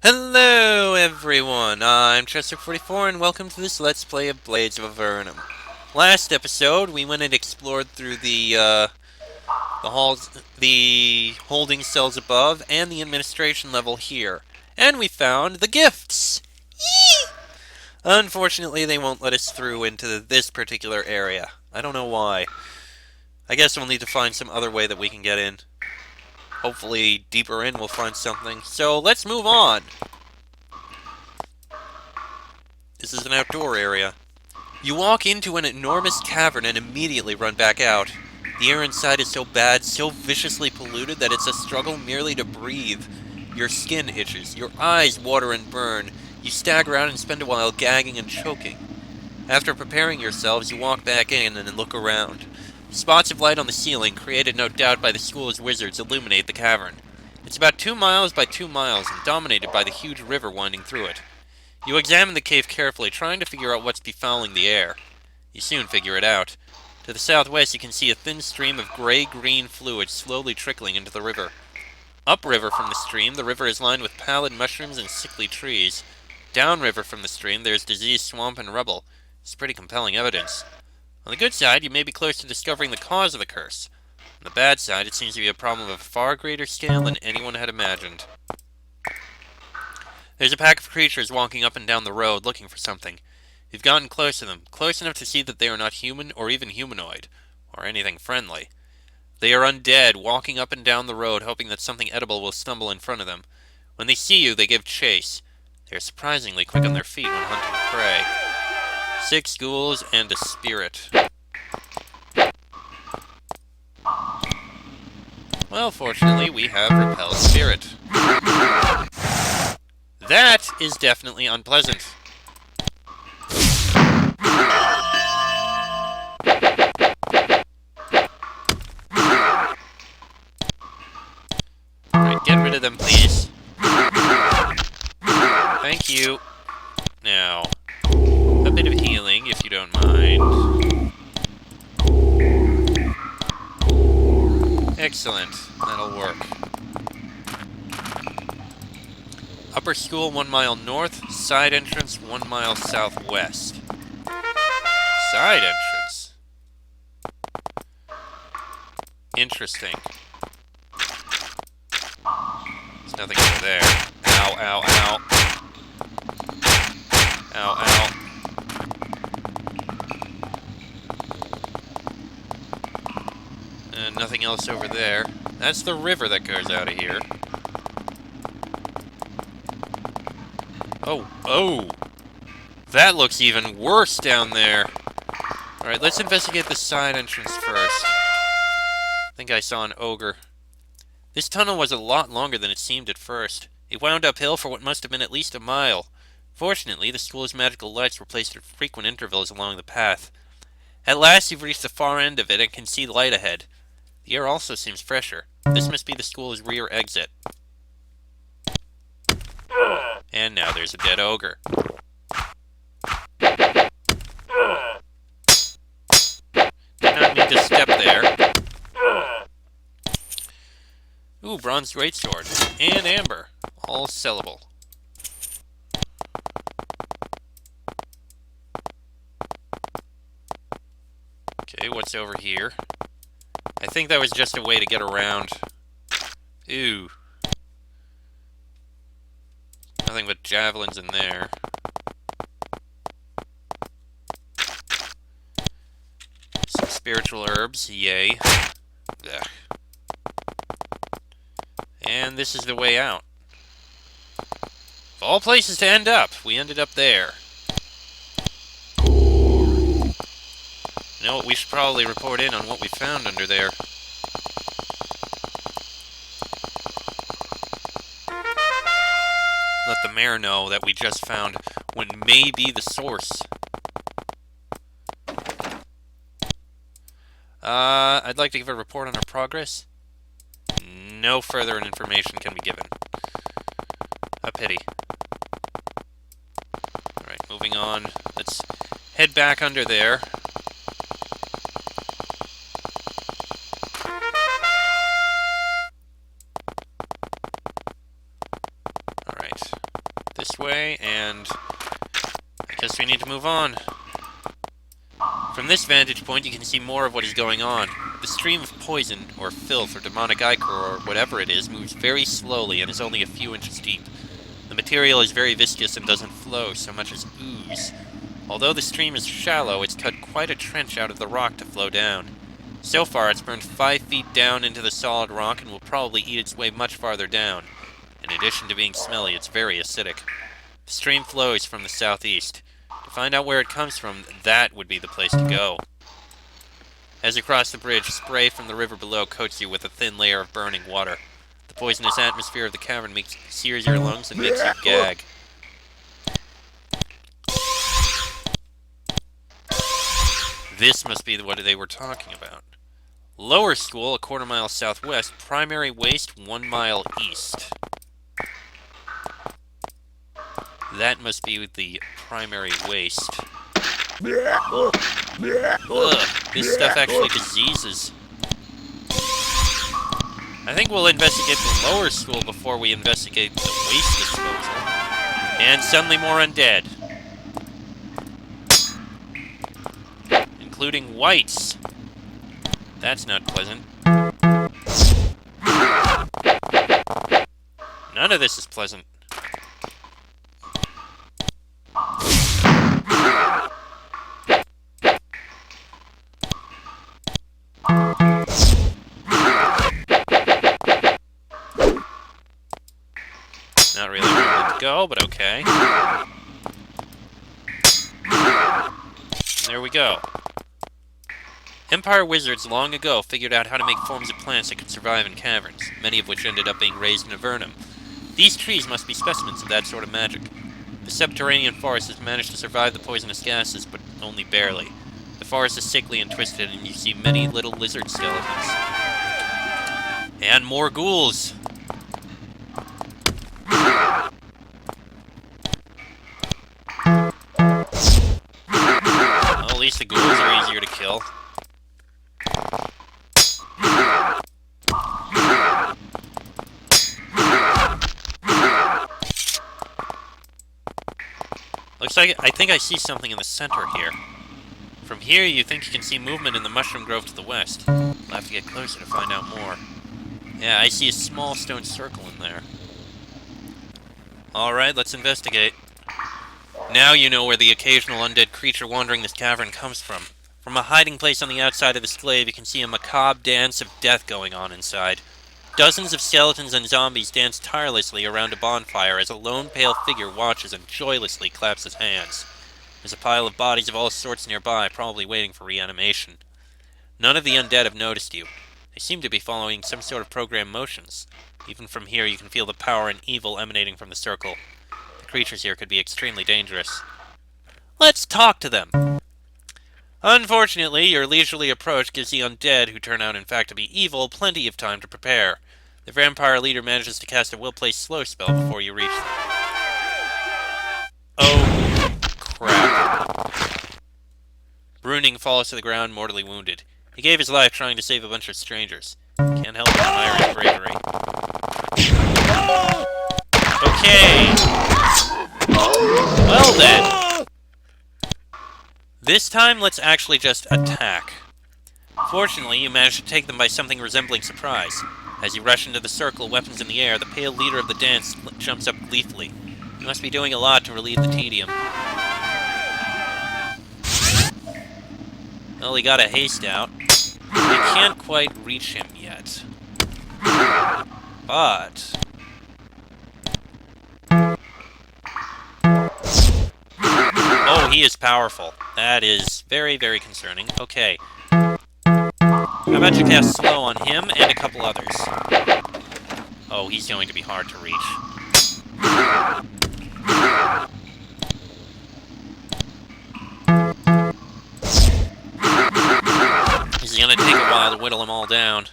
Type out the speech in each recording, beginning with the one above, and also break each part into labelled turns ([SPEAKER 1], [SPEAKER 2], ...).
[SPEAKER 1] Hello everyone, I'm Chester44 and welcome to this Let's Play of Blades of Avernum. Last episode, we went and explored through the halls, the holding cells above, and the administration level here. And we found the gifts! Yee! Unfortunately, they won't let us through into this particular area. I don't know why. I guess we'll need to find some other way that we can get in. Hopefully, deeper in we'll find something. So, let's move on! This is an outdoor area. You walk into an enormous cavern and immediately run back out. The air inside is so bad, so viciously polluted that it's a struggle merely to breathe. Your skin itches, your eyes water and burn. You stagger out and spend a while gagging and choking. After preparing yourselves, you walk back in and look around. Spots of light on the ceiling, created no doubt by the school's wizards, illuminate the cavern. It's about 2 miles by 2 miles and dominated by the huge river winding through it. You examine the cave carefully, trying to figure out what's befouling the air. You soon figure it out. To the southwest, you can see a thin stream of gray-green fluid slowly trickling into the river. Upriver from the stream, the river is lined with pallid mushrooms and sickly trees. Downriver from the stream, there is diseased swamp and rubble. It's pretty compelling evidence. On the good side, you may be close to discovering the cause of the curse. On the bad side, it seems to be a problem of a far greater scale than anyone had imagined. There's a pack of creatures walking up and down the road, looking for something. You've gotten close to them, close enough to see that they are not human or even humanoid, or anything friendly. They are undead, walking up and down the road, hoping that something edible will stumble in front of them. When they see you, they give chase. They are surprisingly quick on their feet when hunting prey. 6 ghouls and a spirit. Well, fortunately, we have repelled spirit. That is definitely unpleasant. Alright, get rid of them, please. Thank you. Now, a bit of healing, if you don't mind. Excellent. That'll work. Upper school 1 mile north, side entrance 1 mile southwest. Side entrance? Interesting. There's nothing over there. Ow, ow, ow. Ow, ow. And nothing else over there. That's the river that goes out of here. Oh, oh! That looks even worse down there! Alright, let's investigate the side entrance first. I think I saw an ogre. This tunnel was a lot longer than it seemed at first. It wound uphill for what must have been at least a mile. Fortunately, the school's magical lights were placed at frequent intervals along the path. At last, you've reached the far end of it and can see light ahead. The air also seems fresher. This must be the school's rear exit. And now there's a dead ogre. Did not mean to step there. Ooh, bronze greatsword. And amber. All sellable. Okay, what's over here? I think that was just a way to get around. Ooh. Nothing but javelins in there. Some spiritual herbs, yay. Ugh. And this is the way out. Of all places to end up, we ended up there. You know what, we should probably report in on what we found under there. Let the mayor know that we just found what may be the source. I'd like to give a report on our progress. No further information can be given. A pity. Alright, moving on. Let's head back under there. Alright. this way, and I guess we need to move on. From this vantage point, you can see more of what is going on. The stream of poison, or filth, or demonic ichor, or whatever it is, moves very slowly and is only a few inches deep. The material is very viscous and doesn't flow so much as ooze. Although the stream is shallow, it's cut quite a trench out of the rock to flow down. So far, it's burned 5 feet down into the solid rock and will probably eat its way much farther down. In addition to being smelly, it's very acidic. The stream flows from the southeast. To find out where it comes from, that would be the place to go. As you cross the bridge, spray from the river below coats you with a thin layer of burning water. The poisonous atmosphere of the cavern sears your lungs and makes you gag. This must be what they were talking about. Lower school, a quarter-mile southwest. Primary waste, 1 mile east. That must be the primary waste. Ugh, this stuff actually diseases. I think we'll investigate the lower school before we investigate the waste disposal. And suddenly more undead. Including whites. That's not pleasant. None of this is pleasant. Not really where to go, but okay. There we go. Empire wizards long ago figured out how to make forms of plants that could survive in caverns, many of which ended up being raised in Avernum. These trees must be specimens of that sort of magic. The subterranean forest has managed to survive the poisonous gases, but only barely. The forest is sickly and twisted, and you see many little lizard skeletons. And more ghouls! Well, at least the ghouls are easier to kill. Looks like I think I see something in the center here. From here, you think you can see movement in the mushroom grove to the west. We'll have to get closer to find out more. Yeah, I see a small stone circle in there. Alright, let's investigate. Now you know where the occasional undead creature wandering this cavern comes from. From a hiding place on the outside of this glaive, you can see a macabre dance of death going on inside. Dozens of skeletons and zombies dance tirelessly around a bonfire as a lone pale figure watches and joylessly claps his hands. There's a pile of bodies of all sorts nearby, probably waiting for reanimation. None of the undead have noticed you. They seem to be following some sort of programmed motions. Even from here, you can feel the power and evil emanating from the circle. The creatures here could be extremely dangerous. Let's talk to them! Unfortunately, your leisurely approach gives the undead, who turn out in fact to be evil, plenty of time to prepare. The vampire leader manages to cast a will-placed slow spell before you reach them. Oh, crap. Bruning falls to the ground, mortally wounded. He gave his life trying to save a bunch of strangers. Can't help but admire his bravery. Okay. Well then. This time, let's actually just attack. Fortunately, you managed to take them by something resembling surprise. As you rush into the circle, weapons in the air, the pale leader of the dance jumps up gleefully. You must be doing a lot to relieve the tedium. Well, he got a haste out. We can't quite reach him yet. But... oh, he is powerful. That is very, very concerning. Okay. How about you cast slow on him and a couple others? Oh, he's going to be hard to reach. This is going to take a while to whittle them all down.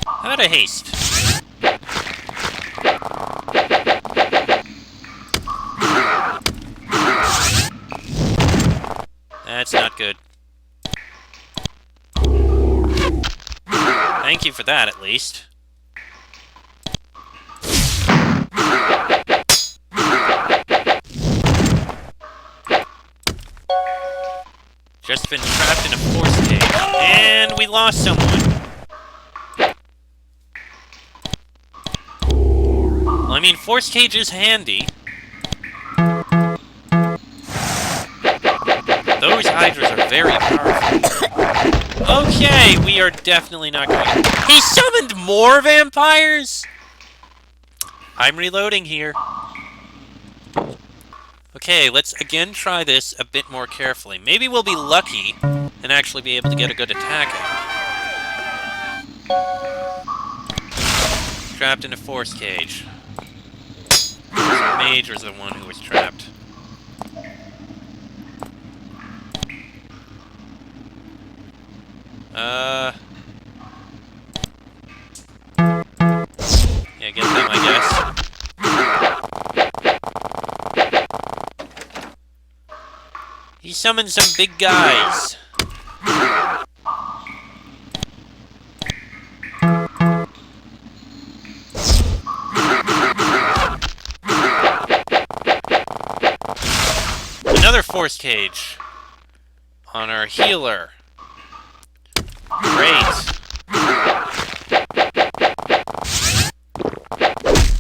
[SPEAKER 1] How about a haste? That's not good. Thank you for that, at least. just been trapped in a force cage. And we lost someone. Well, I mean, force cage is handy. Those hydras are very powerful. Okay, we are definitely not going to... He summoned more vampires?! I'm reloading here. Okay, let's again try this a bit more carefully. Maybe we'll be lucky and actually be able to get a good attack out. Trapped in a force cage. The mage was the one who was trapped. Yeah, get them, I guess. He summoned some big guys. Another force cage on our healer. Great.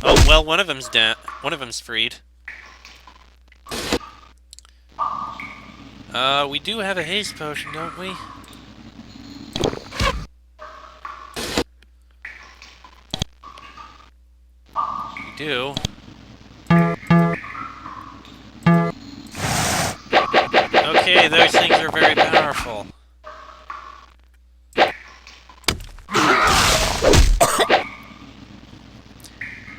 [SPEAKER 1] Oh, well, one of them's down. One of them's freed. We do have a haste potion, don't we? We do. Okay, those things are very powerful.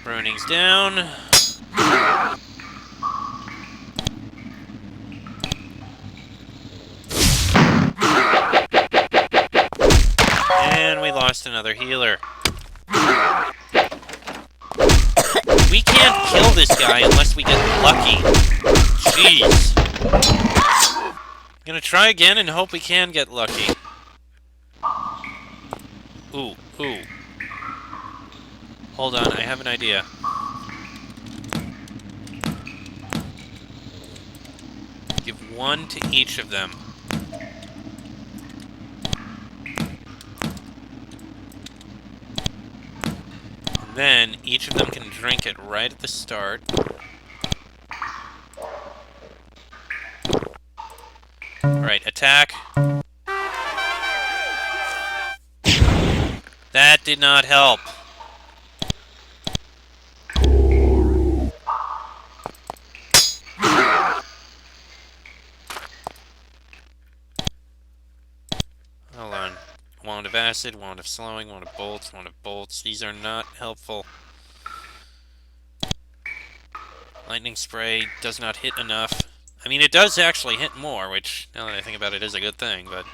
[SPEAKER 1] Bruning's down. And we lost another healer. We can't kill this guy unless we get lucky. Jeez. Gonna try again and hope we can get lucky. Ooh, ooh. Hold on, I have an idea. Give one to each of them. And then each of them can drink it right at the start. Alright, attack. That did not help. Hold on. Wand of acid, wand of slowing, wand of bolts, wand of bolts. These are not helpful. Lightning spray does not hit enough. I mean, it does actually hit more, which, now that I think about it, is a good thing, but...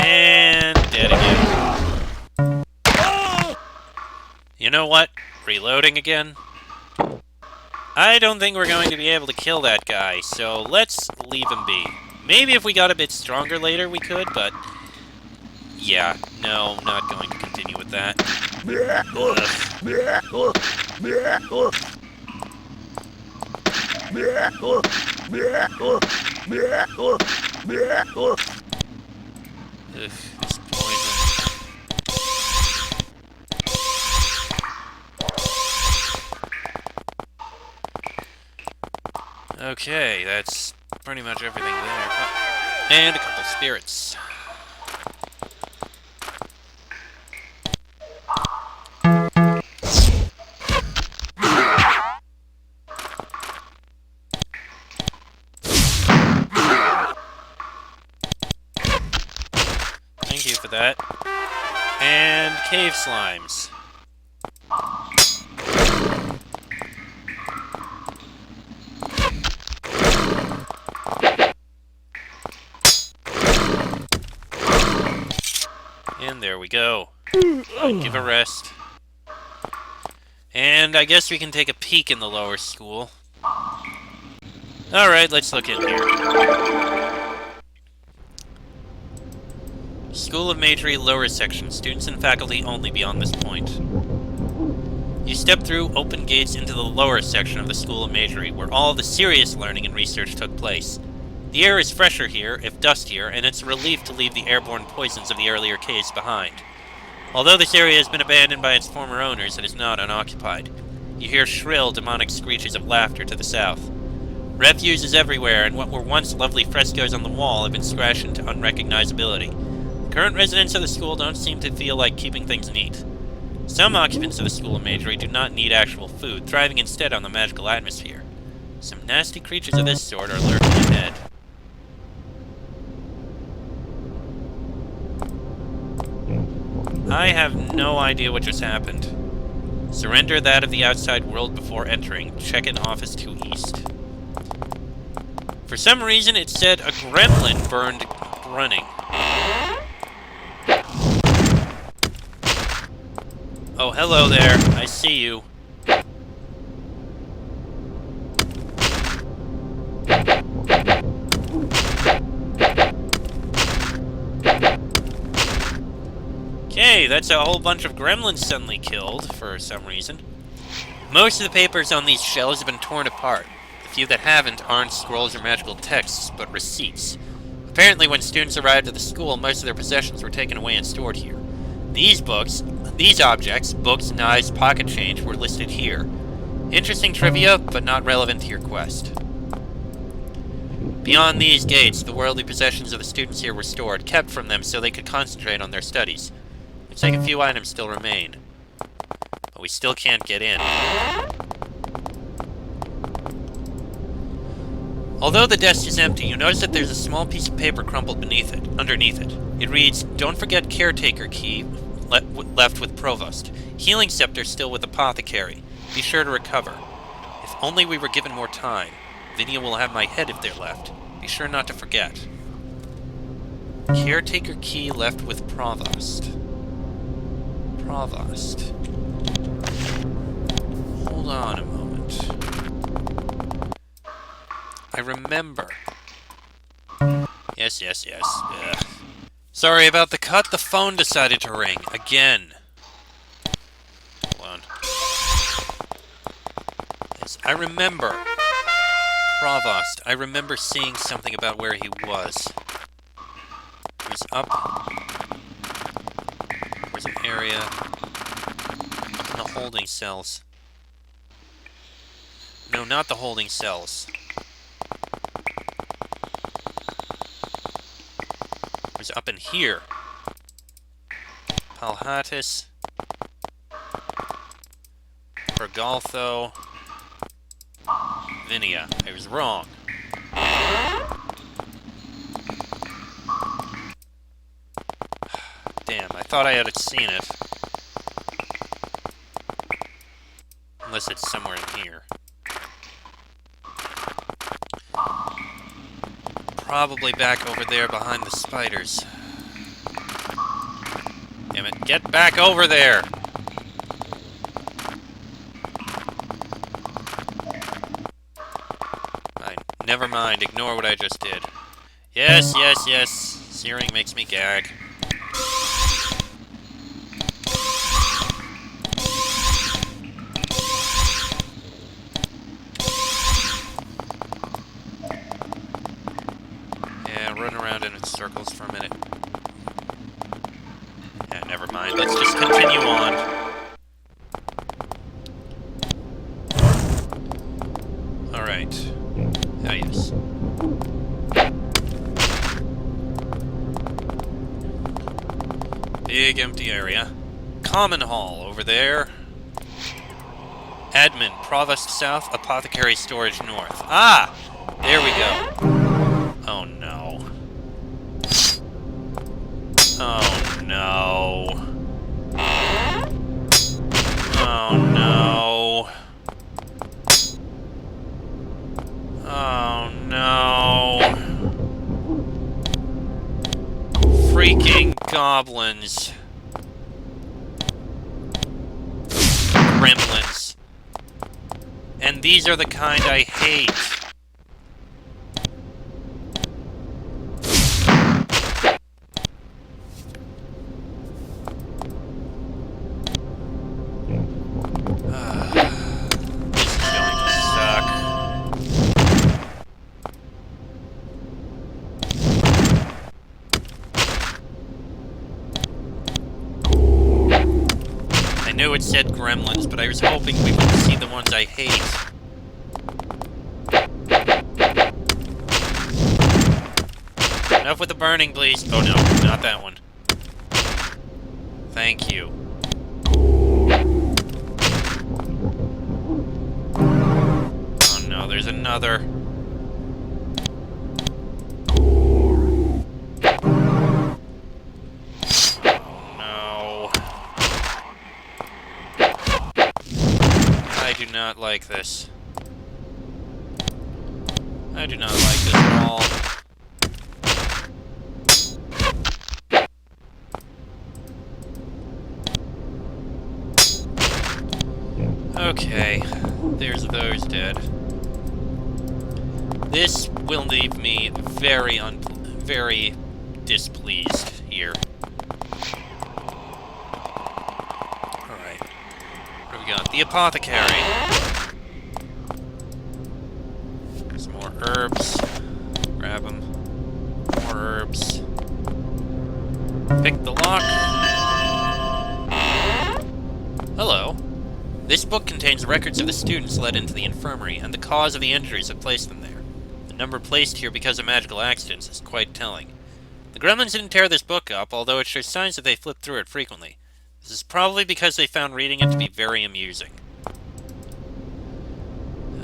[SPEAKER 1] And dead again. You know what? Reloading again. I don't think we're going to be able to kill that guy, so let's leave him be. Maybe if we got a bit stronger later we could, but... Yeah, no, not going to continue with that. This poison. Okay, that's pretty much everything there. Oh, and a couple spirits. Thank you for that. And cave slimes. And there we go. Give a rest. And I guess we can take a peek in the lower school. Alright, let's look in here. School of Magery, lower section. Students and faculty only beyond this point. You step through open gates into the lower section of the School of Magery, where all the serious learning and research took place. The air is fresher here, if dustier, and it's a relief to leave the airborne poisons of the earlier caves behind. Although this area has been abandoned by its former owners, it is not unoccupied. You hear shrill, demonic screeches of laughter to the south. Refuse is everywhere, and what were once lovely frescoes on the wall have been scratched into unrecognizability. The current residents of the school don't seem to feel like keeping things neat. Some occupants of the School of Magery do not need actual food, thriving instead on the magical atmosphere. Some nasty creatures of this sort are lurking ahead. I have no idea what just happened. Surrender that of the outside world before entering. Check in office to east. For some reason, it said a gremlin burned running. Oh, hello there. I see you. Okay, that's a whole bunch of gremlins suddenly killed, for some reason. Most of the papers on these shelves have been torn apart. The few that haven't aren't scrolls or magical texts, but receipts. Apparently, when students arrived at the school, most of their possessions were taken away and stored here. These objects, books, knives, pocket change, were listed here. Interesting trivia, but not relevant to your quest. Beyond these gates, the worldly possessions of the students here were stored, kept from them so they could concentrate on their studies. Looks like a few items still remain. But we still can't get in. Although the desk is empty, you notice that there's a small piece of paper crumpled underneath it. It reads, "Don't forget caretaker key left with provost. Healing scepter still with apothecary. Be sure to recover. If only we were given more time. Vinia will have my head if they're left. Be sure not to forget." Caretaker key left with provost. Provost. Hold on a moment. I remember. Yes. Ugh. Sorry about the cut. The phone decided to ring. Again. Hold on. Yes, I remember. Provost. I remember seeing something about where he was. He was up. There's an area. Up in the holding cells. No, not the holding cells. It was up in here. Palhatis. Pergaltho. Vinia. I was wrong. Damn, I thought I had seen it. Unless it's somewhere in here. Probably back over there behind the spiders. Damn it, get back over there! Never mind, ignore what I just did. Yes. Searing makes me gag. Yeah, run around in circles for a minute. Yeah, never mind. Let's just continue on. Alright. Ah, yes. Big empty area. Common hall over there. Admin, Provost south, Apothecary storage north. Ah! There we go. Oh no. Oh no. Oh no. Oh no. Freaking goblins. Gremlins. And these are the kind I hate. gremlins, but I was hoping we would see the ones I hate. Enough with the burning, please. Oh no, not that one. Thank you. Oh no, there's another. Oh no. I do not like this. I do not like this at all. Okay, there's those dead. This will leave me very displeased here. Alright. What have we got? The apothecary. Some more herbs. Grab them. More herbs. Pick the lock. Hello. This book contains records of the students led into the infirmary and the cause of the injuries that placed them there. The number placed here because of magical accidents is quite telling. The gremlins didn't tear this book up, although it shows signs that they flipped through it frequently. This is probably because they found reading it to be very amusing.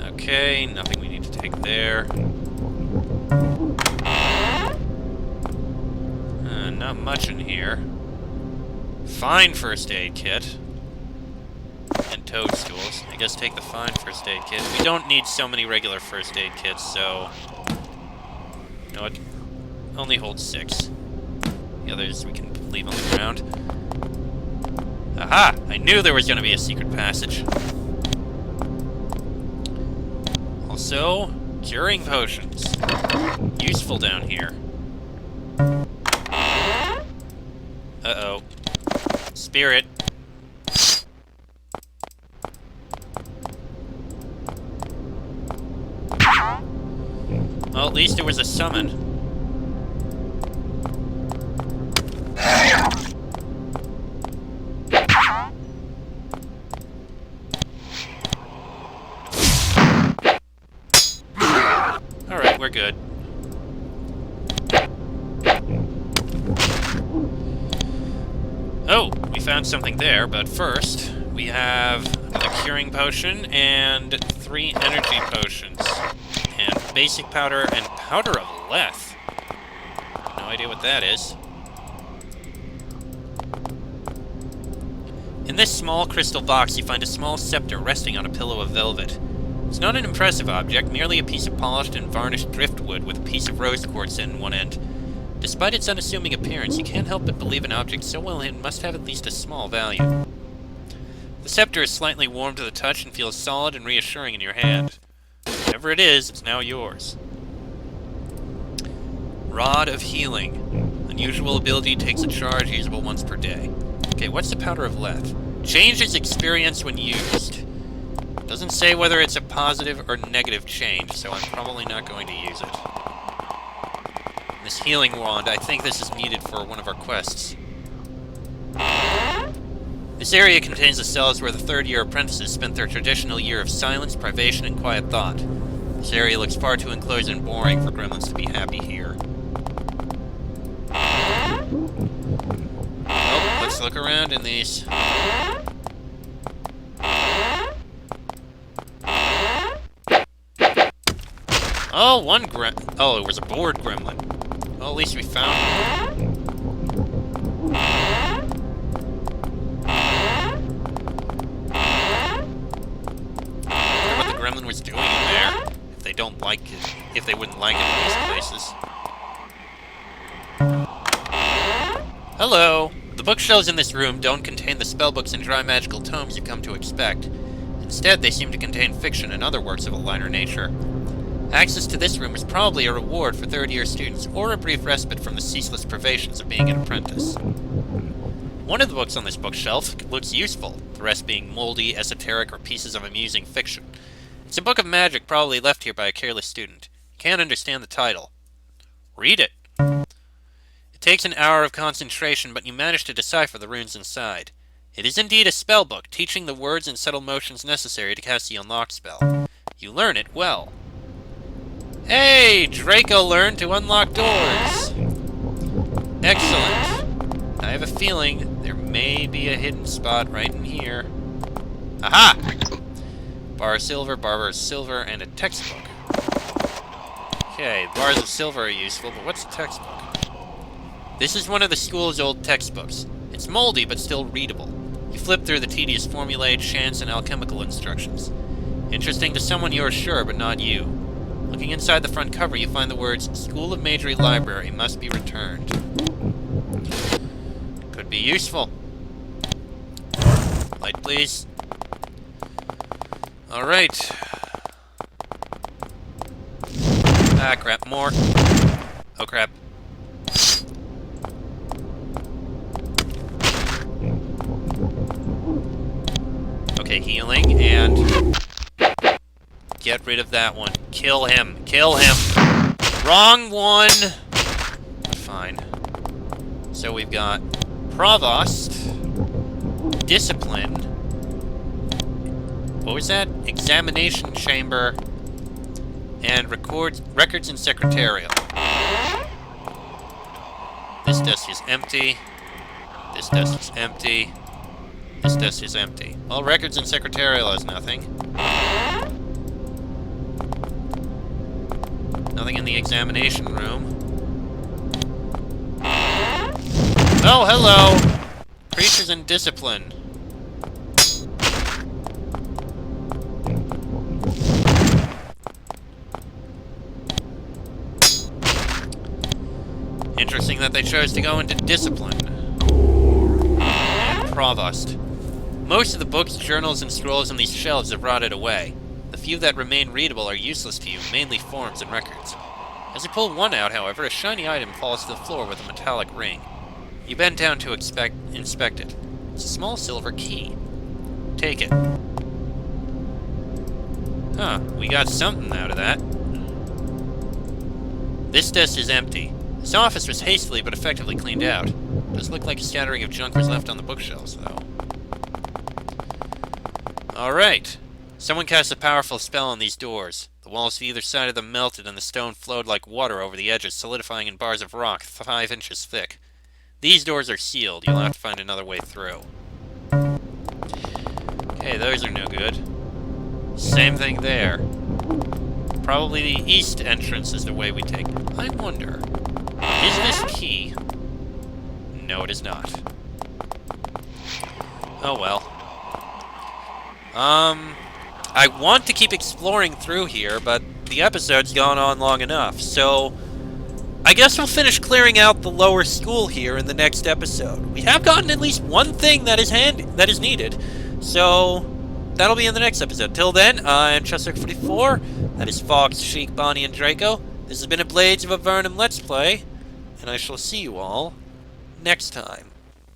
[SPEAKER 1] Okay, nothing we need to take there. Not much in here. Fine first aid kit. And toadstools. I guess take the fine first aid kit. We don't need so many regular first aid kits, so... You know what? Only hold 6. The others we can leave on the ground. Aha! I knew there was going to be a secret passage. Also, curing potions. Useful down here. Uh-oh. Spirit. Well, at least it was a summon. Alright, we're good. Oh, we found something there, but first, we have a curing potion and 3 energy potions. And basic powder and powder of Leth. No idea what that is. In this small crystal box, you find a small scepter resting on a pillow of velvet. It's not an impressive object, merely a piece of polished and varnished driftwood with a piece of rose quartz in one end. Despite its unassuming appearance, you can't help but believe an object so well hidden must have at least a small value. The scepter is slightly warm to the touch and feels solid and reassuring in your hand. Whatever it is, it's now yours. Rod of Healing. Unusual ability, takes a charge, usable once per day. Okay, what's the powder of Leth? Changes experience when used. Doesn't say whether it's a positive or negative change, so I'm probably not going to use it. This healing wand, I think this is needed for one of our quests. This area contains the cells where the third-year apprentices spent their traditional year of silence, privation, and quiet thought. This area looks far too enclosed and boring for gremlins to be happy here. Well, let's look around in these. Oh, oh, it was a bored gremlin. Well, at least we found one. I wonder what the gremlin was doing in there. If they don't like it, if they wouldn't like it in these places. Hello! The bookshelves in this room don't contain the spellbooks and dry magical tomes you've come to expect. Instead, they seem to contain fiction and other works of a lighter nature. Access to this room is probably a reward for third-year students, or a brief respite from the ceaseless privations of being an apprentice. One of the books on this bookshelf looks useful, the rest being moldy, esoteric, or pieces of amusing fiction. It's a book of magic probably left here by a careless student. You can't understand the title. Read it. It takes an hour of concentration, but you manage to decipher the runes inside. It is indeed a spell book, teaching the words and subtle motions necessary to cast the unlock spell. You learn it well. Hey! Draco learned to unlock doors! Excellent. I have a feeling there may be a hidden spot right in here. Aha! Bar of silver, and a textbook. Okay, bars of silver are useful, but what's a textbook? This is one of the school's old textbooks. It's moldy, but still readable. You flip through the tedious formulae, chants, and alchemical instructions. Interesting to someone you are sure, but not you. Looking inside the front cover, you find the words, School of Magery Library must be returned. Could be useful. Light, please. Alright. Ah, crap, more. Oh, crap. Okay, healing, and... get rid of that one. Kill him. Kill him. Wrong one! Fine. So we've got Provost, Discipline, what was that? Examination Chamber, and Records and Secretarial. This desk is empty. This desk is empty. This desk is empty. Well, Records and Secretarial has nothing. Nothing in the examination room. Oh, hello! Creatures in Discipline. Interesting that they chose to go into Discipline. And Provost. Most of the books, journals, and scrolls on these shelves have rotted away. The few that remain readable are useless to you, mainly forms and records. As you pull one out, however, a shiny item falls to the floor with a metallic ring. You bend down to inspect it. It's a small silver key. Take it. Huh, we got something out of that. This desk is empty. This office was hastily but effectively cleaned out. It does look like a scattering of junk was left on the bookshelves, though. Alright. Someone cast a powerful spell on these doors. The walls to either side of them melted and the stone flowed like water over the edges, solidifying in bars of rock 5 inches thick. These doors are sealed. You'll have to find another way through. Okay, those are no good. Same thing there. Probably the east entrance is the way we take. I wonder, is this key? No, it is not. Oh well. I want to keep exploring through here, but the episode's gone on long enough, so I guess we'll finish clearing out the lower school here in the next episode. We have gotten at least one thing that is needed, so that'll be in the next episode. Till then, I'm Chester44. That is Fox, Sheik, Bonnie, and Draco. This has been a Blades of Avernum Let's Play, and I shall see you all next time.